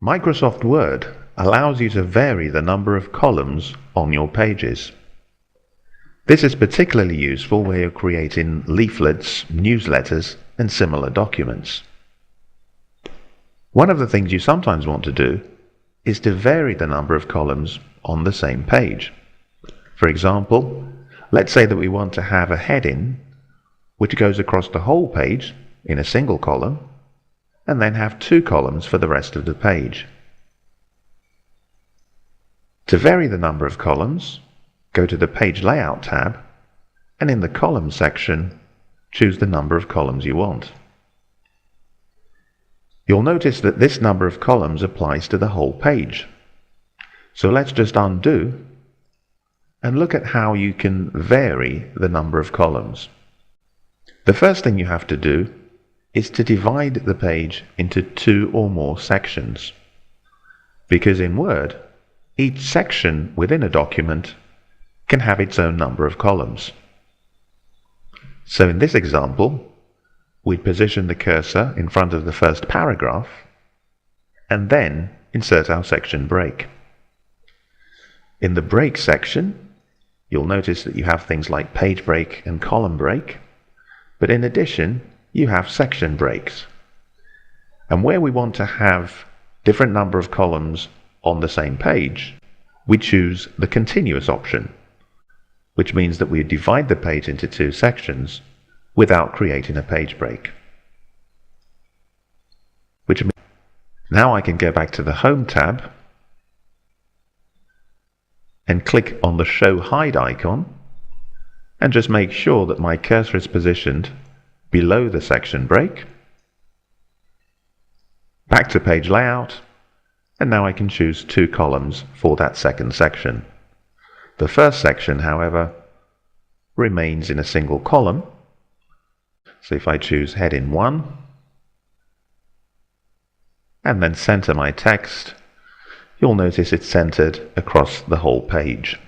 Microsoft Word allows you to vary the number of columns on your pages. This is particularly useful where you're creating leaflets, newsletters, and similar documents. One of the things you sometimes want to do is to vary the number of columns on the same page. For example, let's say that we want to have a heading which goes across the whole page in a single column, and then have 2 columns for the rest of the page. To vary the number of columns, go to the Page Layout tab, and in the Columns section, choose the number of columns you want. You'll notice that this number of columns applies to the whole page. So let's just undo and look at how you can vary the number of columns. The first thing you have to do is to divide the page into 2 or more sections, because in Word, each section within a document can have its own number of columns. So in this example, we position the cursor in front of the first paragraph and then insert our section break. In the break section, you'll notice that you have things like page break and column break, but in addition, you have section breaks. And where we want to have different number of columns on the same page, we choose the continuous option, which means that we divide the page into 2 sections without creating a page break. Now I can go back to the Home tab and click on the Show Hide icon and just make sure that my cursor is positioned below the section break. Back to Page Layout, and now I can choose 2 columns for that second section. The first section, however, remains in a single column. So if I choose Heading 1 and then center my text, you'll notice it's centered across the whole page.